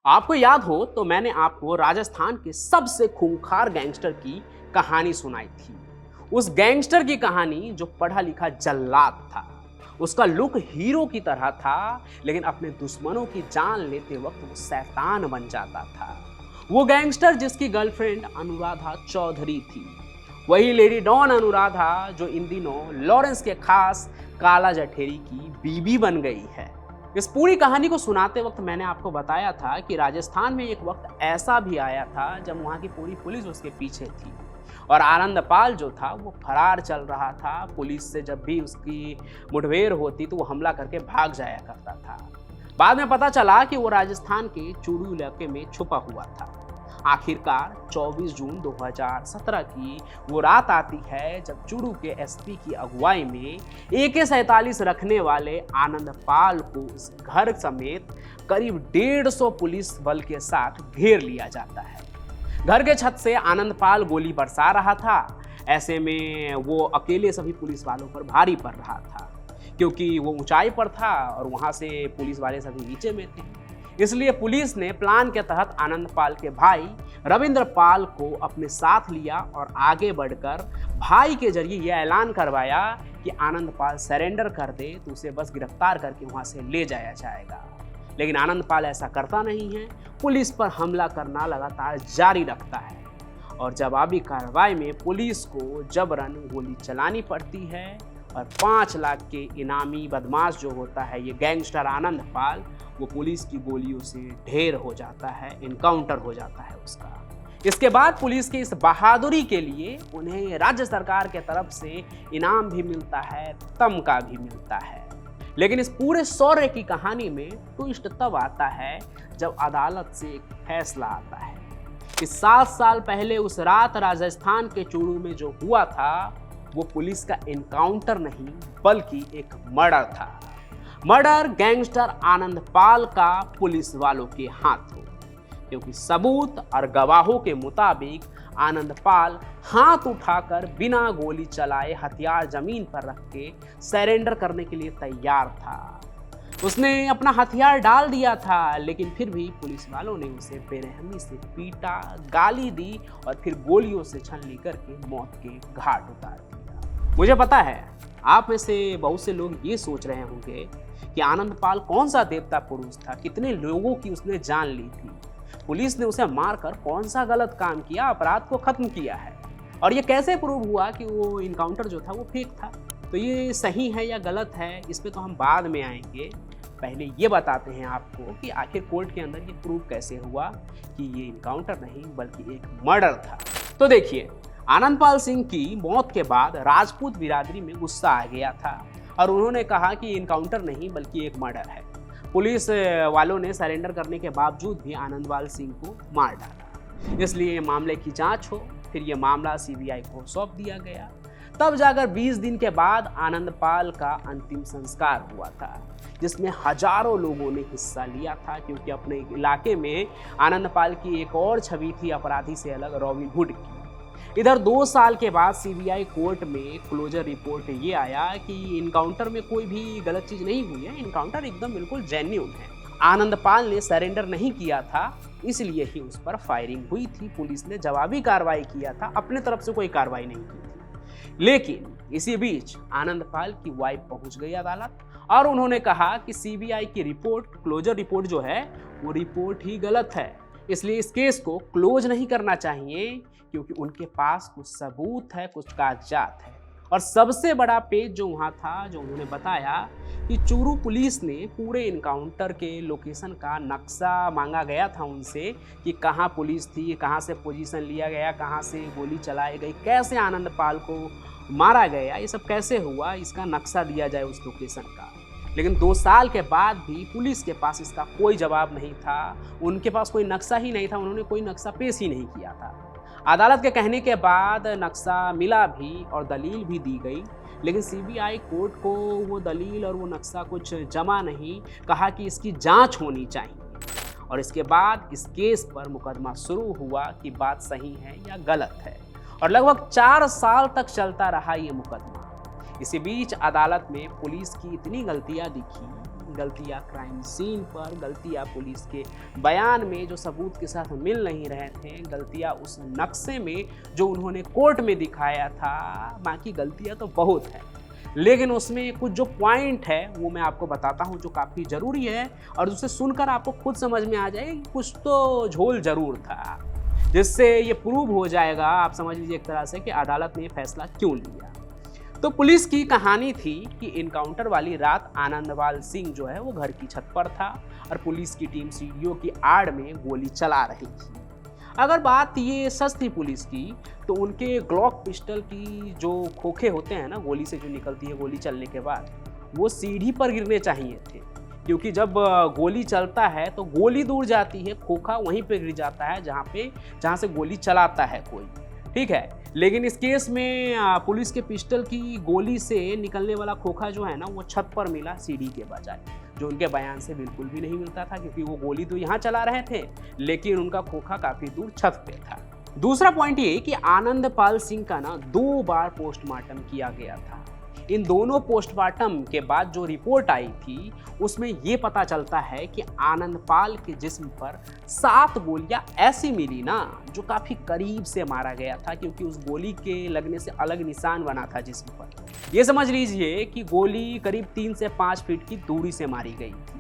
आपको याद हो तो मैंने आपको राजस्थान के सबसे खूंखार गैंगस्टर की कहानी सुनाई थी। उस गैंगस्टर की कहानी जो पढ़ा लिखा जल्लाद था। उसका लुक हीरो की तरह था, लेकिन अपने दुश्मनों की जान लेते वक्त वो शैतान बन जाता था। वो गैंगस्टर जिसकी गर्लफ्रेंड अनुराधा चौधरी थी, वही लेडी डॉन अनुराधा जो इन दिनों लॉरेंस के खास काला जठेरी की बीबी बन गई है। इस पूरी कहानी को सुनाते वक्त मैंने आपको बताया था कि राजस्थान में एक वक्त ऐसा भी आया था जब वहाँ की पूरी पुलिस उसके पीछे थी और आनंदपाल जो था वो फरार चल रहा था। पुलिस से जब भी उसकी मुठभेड़ होती तो वो हमला करके भाग जाया करता था। बाद में पता चला कि वो राजस्थान के चूरू इलाके में छुपा हुआ था। आखिरकार 24 जून 2017 की वो रात आती है जब चूरू के एसपी की अगुवाई में AK-47 रखने वाले आनंदपाल को उस घर समेत करीब 150 पुलिस बल के साथ घेर लिया जाता है। घर के छत से आनंदपाल गोली बरसा रहा था। ऐसे में वो अकेले सभी पुलिस वालों पर भारी पड़ रहा था, क्योंकि वो ऊंचाई पर था और वहां से पुलिस वाले सभी नीचे में थे। इसलिए पुलिस ने प्लान के तहत आनंदपाल के भाई रविंद्रपाल को अपने साथ लिया और आगे बढ़कर भाई के जरिए यह ऐलान करवाया कि आनंदपाल सरेंडर कर दे तो उसे बस गिरफ्तार करके वहां से ले जाया जाएगा। लेकिन आनंदपाल ऐसा करता नहीं है, पुलिस पर हमला करना लगातार जारी रखता है और जवाबी कार्रवाई में पुलिस को जबरन गोली चलानी पड़ती है और 5 लाख के इनामी बदमाश जो होता है ये गैंगस्टर आनंदपाल, वो पुलिस की गोलियों से ढेर हो जाता है, इनकाउंटर हो जाता है उसका। इसके बाद पुलिस की इस बहादुरी के लिए उन्हें राज्य सरकार के तरफ से इनाम भी मिलता है, तमगा भी मिलता है। लेकिन इस पूरे शौर्य की कहानी में ट्विस्ट तब आता है जब अदालत से एक फैसला आता है कि 7 साल पहले उस रात राजस्थान के चूरू में जो हुआ था वो पुलिस का एनकाउंटर नहीं बल्कि एक मर्डर था। मर्डर गैंगस्टर आनंदपाल का पुलिस वालों के हाथों, क्योंकि सबूत और गवाहों के मुताबिक आनंदपाल हाथ उठाकर बिना गोली चलाए हथियार जमीन पर रख के सरेंडर करने के लिए तैयार था। उसने अपना हथियार डाल दिया था, लेकिन फिर भी पुलिस वालों ने उसे बेरहमी से पीटा, गाली दी और फिर गोलियों से छलनी करके मौत के घाट उतार दिया। मुझे पता है आप में से बहुत से लोग ये सोच रहे होंगे कि आनंदपाल कौन सा देवता पुरुष था, कितने लोगों की उसने जान ली थी, पुलिस ने उसे मारकर कौन सा गलत काम किया, अपराध को खत्म किया है और ये कैसे प्रूव हुआ कि वो इनकाउंटर जो था वो फेक था। तो ये सही है या गलत है, इस पे तो हम बाद में आएंगे। पहले ये बताते हैं आपको कि आखिर कोर्ट के अंदर ये प्रूव कैसे हुआ कि ये इनकाउंटर नहीं बल्कि एक मर्डर था। तो देखिए, आनंदपाल सिंह की मौत के बाद राजपूत बिरादरी में गुस्सा आ गया था और उन्होंने कहा कि इनकाउंटर नहीं बल्कि एक मर्डर है। पुलिस वालों ने सरेंडर करने के बावजूद भी आनंदपाल सिंह को मार डाला। इसलिए मामले की जांच हो, फिर ये मामला CBI को सौंप दिया गया। तब जाकर 20 दिन के बाद आनंदपाल का अंतिम संस्कार हुआ था, जिसमें हजारों लोगों ने हिस्सा लिया था, क्योंकि अपने इलाके में आनंदपाल की एक और छवि थी अपराधी से अलग, रॉबिन हुड की। इधर 2 साल के बाद CBI कोर्ट में क्लोजर रिपोर्ट ये आया कि इनकाउंटर में कोई भी गलत चीज नहीं हुई है, इनकाउंटर एकदम बिल्कुल जेन्युइन है। आनंदपाल ने सरेंडर नहीं किया था, इसलिए ही उस पर फायरिंग हुई थी। पुलिस ने जवाबी कार्रवाई किया था, अपने तरफ से कोई कार्रवाई नहीं की थी। लेकिन इसी बीच आनंदपाल की वाइफ पहुंच गई अदालत और उन्होंने कहा कि CBI की रिपोर्ट, क्लोजर रिपोर्ट जो है वो रिपोर्ट ही गलत है, इसलिए इस केस को क्लोज नहीं करना चाहिए, क्योंकि उनके पास कुछ सबूत है, कुछ कागजात है। और सबसे बड़ा पेज जो वहाँ था, जो उन्होंने बताया कि चूरू पुलिस ने पूरे इनकाउंटर के लोकेशन का नक्शा मांगा गया था उनसे कि कहाँ पुलिस थी, कहाँ से पोजीशन लिया गया, कहाँ से गोली चलाई गई, कैसे आनंदपाल को मारा गया, ये सब कैसे हुआ, इसका नक्शा दिया जाए उस लोकेशन का। लेकिन 2 साल के बाद भी पुलिस के पास इसका कोई जवाब नहीं था, उनके पास कोई नक्शा ही नहीं था, उन्होंने कोई नक्शा पेश ही नहीं किया था। अदालत के कहने के बाद नक्शा मिला भी और दलील भी दी गई, लेकिन CBI कोर्ट को वो दलील और वो नक्शा कुछ जमा नहीं, कहा कि इसकी जांच होनी चाहिए। और इसके बाद इस केस पर मुकदमा शुरू हुआ कि बात सही है या गलत है, और लगभग 4 साल तक चलता रहा ये मुकदमा। इसी बीच अदालत में पुलिस की इतनी गलतियां दिखी, गलतियां क्राइम सीन पर, गलतियां पुलिस के बयान में जो सबूत के साथ मिल नहीं रहे थे, गलतियां उस नक्शे में जो उन्होंने कोर्ट में दिखाया था। बाकी गलतियां तो बहुत है, लेकिन उसमें कुछ जो पॉइंट है वो मैं आपको बताता हूँ जो काफ़ी ज़रूरी है और उसे सुनकर आपको खुद समझ में आ जाएगा कि कुछ तो झोल ज़रूर था, जिससे ये प्रूव हो जाएगा, आप समझ लीजिए एक तरह से, कि अदालत ने ये फैसला क्यों लिया। तो पुलिस की कहानी थी कि इनकाउंटर वाली रात आनंदपाल सिंह जो है वो घर की छत पर था और पुलिस की टीम सीढ़ियों की आड़ में गोली चला रही थी। अगर बात ये सच थी पुलिस की, तो उनके ग्लॉक पिस्टल की जो खोखे होते हैं ना, गोली से जो निकलती है गोली चलने के बाद, वो सीढ़ी पर गिरने चाहिए थे, क्योंकि जब गोली चलता है तो गोली दूर जाती है, खोखा वहीं पे गिर जाता है जहाँ से गोली चलाता है कोई, ठीक है। लेकिन इस केस में पुलिस के पिस्टल की गोली से निकलने वाला खोखा जो है ना, वो छत पर मिला सीढ़ी के बजाय, जो उनके बयान से बिल्कुल भी नहीं मिलता था, क्योंकि वो गोली तो यहाँ चला रहे थे लेकिन उनका खोखा काफ़ी दूर छत पे था। दूसरा पॉइंट ये कि आनंदपाल सिंह का ना 2 बार पोस्टमार्टम किया गया था। इन दोनों पोस्टमार्टम के बाद जो रिपोर्ट आई थी उसमें ये पता चलता है कि आनंदपाल के जिस्म पर 7 गोलियां ऐसी मिली ना, जो काफ़ी करीब से मारा गया था, क्योंकि उस गोली के लगने से अलग निशान बना था जिस्म पर। ये समझ लीजिए कि गोली करीब 3 से 5 फीट की दूरी से मारी गई थी,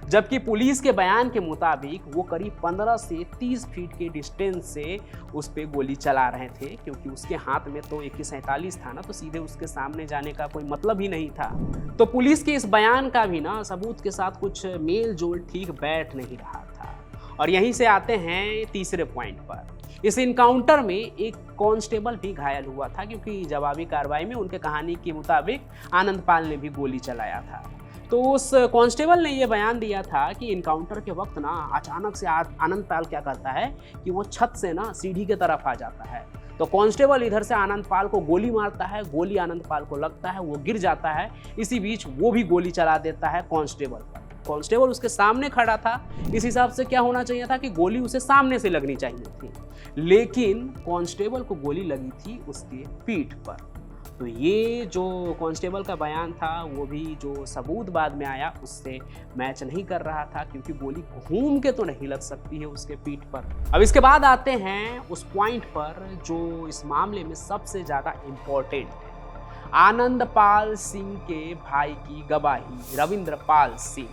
जबकि पुलिस के बयान के मुताबिक वो करीब 15 से 30 फीट के डिस्टेंस से उस पर गोली चला रहे थे, क्योंकि उसके हाथ में तो AK-47 था ना, तो सीधे उसके सामने जाने का कोई मतलब ही नहीं था। तो पुलिस के इस बयान का भी ना सबूत के साथ कुछ मेल जोल ठीक बैठ नहीं रहा था। और यहीं से आते हैं तीसरे पॉइंट पर। इस इनकाउंटर में एक कांस्टेबल भी घायल हुआ था, क्योंकि जवाबी कार्रवाई में उनके कहानी के मुताबिक आनंदपाल ने भी गोली चलाया था। तो उस कांस्टेबल ने यह बयान दिया था कि इनकाउंटर के वक्त ना अचानक से आनंदपाल क्या करता है कि वो छत से ना सीढ़ी की तरफ आ जाता है। तो कांस्टेबल इधर से आनंदपाल को गोली मारता है, गोली आनंदपाल को लगता है, वो गिर जाता है। इसी बीच वो भी गोली चला देता है कांस्टेबल पर। कांस्टेबल उसके सामने खड़ा था, इस हिसाब से क्या होना चाहिए था कि गोली उसे सामने से लगनी चाहिए थी, लेकिन कांस्टेबल को गोली लगी थी उसके पीठ पर। तो ये जो कांस्टेबल का बयान था वो भी जो सबूत बाद में आया उससे मैच नहीं कर रहा था, क्योंकि गोली घूम के तो नहीं लग सकती है उसके पीठ पर। अब इसके बाद आते हैं उस पॉइंट पर जो इस मामले में सबसे ज़्यादा इम्पोर्टेंट है, आनंदपाल सिंह के भाई की गवाही, रविंद्रपाल सिंह,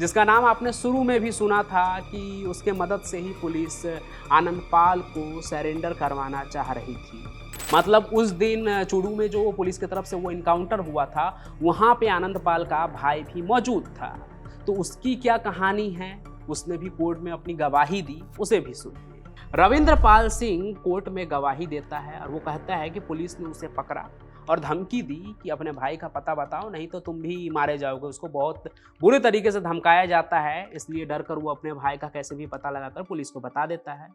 जिसका नाम आपने शुरू में भी सुना था कि उसके मदद से ही पुलिस आनंदपाल को सरेंडर करवाना चाह रही थी। मतलब उस दिन चूरू में जो पुलिस की तरफ से वो इनकाउंटर हुआ था, वहाँ पे आनंदपाल का भाई भी मौजूद था। तो उसकी क्या कहानी है, उसने भी कोर्ट में अपनी गवाही दी, उसे भी सुनिए। रविंद्रपाल सिंह कोर्ट में गवाही देता है और वो कहता है कि पुलिस ने उसे पकड़ा और धमकी दी कि अपने भाई का पता बताओ, नहीं तो तुम भी मारे जाओगे। उसको बहुत बुरे तरीके से धमकाया जाता है, इसलिए डर कर वो अपने भाई का कैसे भी पता लगाकर पुलिस को बता देता है।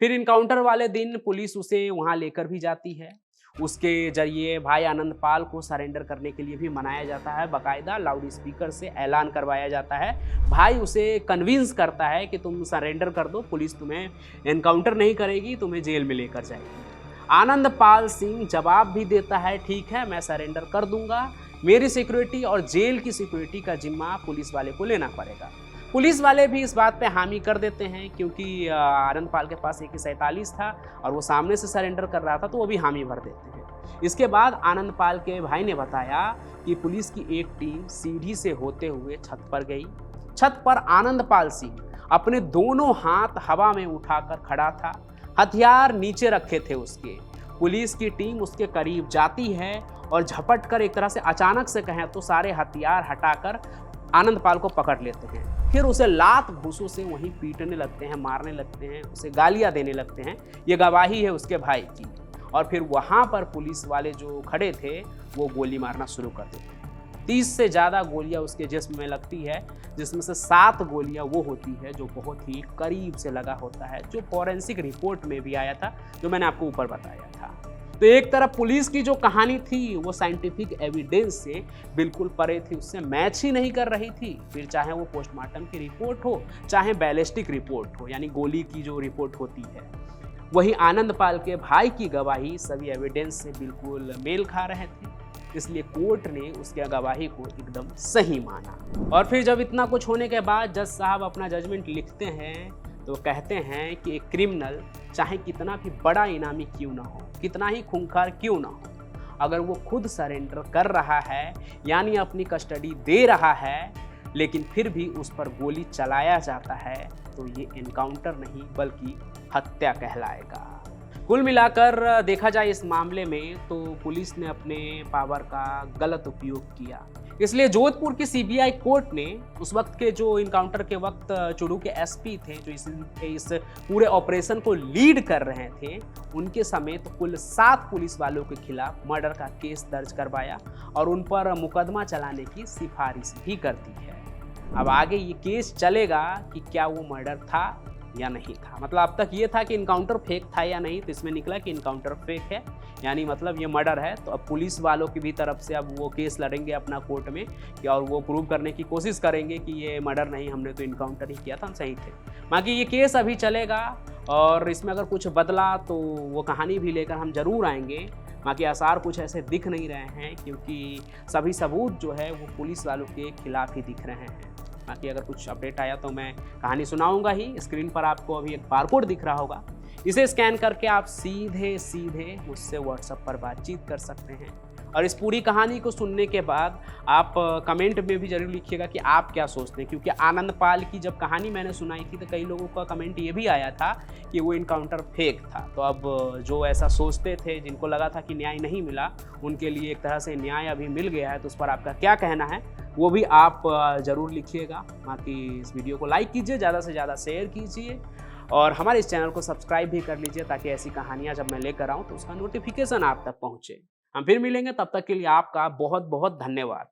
फिर इनकाउंटर वाले दिन पुलिस उसे वहाँ लेकर भी जाती है। उसके जरिए भाई आनंदपाल को सरेंडर करने के लिए भी मनाया जाता है, बाकायदा लाउड स्पीकर से ऐलान करवाया जाता है। भाई उसे कन्विंस करता है कि तुम सरेंडर कर दो, पुलिस तुम्हें एनकाउंटर नहीं करेगी, तुम्हें जेल में लेकर जाएगी। आनंदपाल सिंह जवाब भी देता है, ठीक है मैं सरेंडर कर दूंगा, मेरी सिक्योरिटी और जेल की सिक्योरिटी का जिम्मा पुलिस वाले को लेना पड़ेगा। पुलिस वाले भी इस बात पे हामी कर देते हैं, क्योंकि आनंदपाल के पास AK-47 था और वो सामने से सरेंडर कर रहा था, तो वो भी हामी भर देते हैं। इसके बाद आनंदपाल के भाई ने बताया कि पुलिस की एक टीम सीढ़ी से होते हुए छत पर गई। छत पर आनंदपाल सिंह अपने दोनों हाथ हवा में उठाकर खड़ा था, हथियार नीचे रखे थे उसके। पुलिस की टीम उसके करीब जाती है और झपट कर, एक तरह से अचानक से कहें तो, सारे हथियार हटाकर आनंदपाल को पकड़ लेते हैं। फिर उसे लात घूंसों से वहीं पीटने लगते हैं, मारने लगते हैं, उसे गालियां देने लगते हैं। ये गवाही है उसके भाई की। और फिर वहाँ पर पुलिस वाले जो खड़े थे वो गोली मारना शुरू कर देते हैं। 30 से ज़्यादा गोलियां उसके जिस्म में लगती है, जिसमें से 7 गोलियां वो होती है जो बहुत ही करीब से लगा होता है, जो फॉरेंसिक रिपोर्ट में भी आया था, जो मैंने आपको ऊपर बताया था। तो एक तरफ पुलिस की जो कहानी थी वो साइंटिफिक एविडेंस से बिल्कुल परे थी, उससे मैच ही नहीं कर रही थी। फिर चाहे वो पोस्टमार्टम की रिपोर्ट हो, चाहे बैलिस्टिक रिपोर्ट हो, यानी गोली की जो रिपोर्ट होती है, वही आनंदपाल के भाई की गवाही सभी एविडेंस से बिल्कुल मेल खा रहे थे। इसलिए कोर्ट ने उसके गवाही को एकदम सही माना। और फिर जब इतना कुछ होने के बाद जज साहब अपना जजमेंट लिखते हैं तो कहते हैं कि एक क्रिमिनल चाहे कितना भी बड़ा इनामी क्यों ना हो, कितना ही खूंखार क्यों ना हो, अगर वो खुद सरेंडर कर रहा है यानी अपनी कस्टडी दे रहा है, लेकिन फिर भी उस पर गोली चलाया जाता है तो ये एनकाउंटर नहीं बल्कि हत्या कहलाएगा। कुल मिलाकर देखा जाए इस मामले में तो पुलिस ने अपने पावर का गलत उपयोग किया। इसलिए जोधपुर की सीबीआई कोर्ट ने उस वक्त के जो इनकाउंटर के वक्त चुरू के एसपी थे जो इस पूरे ऑपरेशन को लीड कर रहे थे, उनके समेत कुल 7 पुलिस वालों के खिलाफ मर्डर का केस दर्ज करवाया और उन पर मुकदमा चलाने की सिफारिश भी कर दी है। अब आगे ये केस चलेगा कि क्या वो मर्डर था या नहीं था। मतलब अब तक ये था कि इनकाउंटर फेक था या नहीं, तो इसमें निकला कि इनकाउंटर फेक है, यानी मतलब ये मर्डर है। तो अब पुलिस वालों की भी तरफ से अब वो केस लड़ेंगे अपना कोर्ट में और वो प्रूव करने की कोशिश करेंगे कि ये मर्डर नहीं, हमने तो इनकाउंटर ही किया था, हम सही थे। बाकी ये केस अभी चलेगा और इसमें अगर कुछ बदला तो वो कहानी भी लेकर हम जरूर आएंगे। बाकी आसार कुछ ऐसे दिख नहीं रहे हैं क्योंकि सभी सबूत जो है वो पुलिस वालों के खिलाफ ही दिख रहे हैं। बाकी अगर कुछ अपडेट आया तो मैं कहानी सुनाऊंगा ही। स्क्रीन पर आपको अभी एक बारकोड दिख रहा होगा, इसे स्कैन करके आप सीधे मुझसे व्हाट्सएप पर बातचीत कर सकते हैं। और इस पूरी कहानी को सुनने के बाद आप कमेंट में भी जरूर लिखिएगा कि आप क्या सोचते हैं, क्योंकि आनंद पाल की जब कहानी मैंने सुनाई थी तो कई लोगों का कमेंट ये भी आया था कि वो इनकाउंटर फेक था। तो अब जो ऐसा सोचते थे, जिनको लगा था कि न्याय नहीं मिला, उनके लिए एक तरह से न्याय अभी मिल गया है। तो उस पर आपका क्या कहना है वो भी आप ज़रूर लिखिएगा। बाकी इस वीडियो को लाइक कीजिए, ज़्यादा से ज़्यादा शेयर कीजिए और हमारे इस चैनल को सब्सक्राइब भी कर लीजिए ताकि ऐसी कहानियाँ जब मैं लेकर आऊँ तो उसका नोटिफिकेशन आप तक पहुँचे। हम फिर मिलेंगे, तब तक के लिए आपका बहुत बहुत धन्यवाद।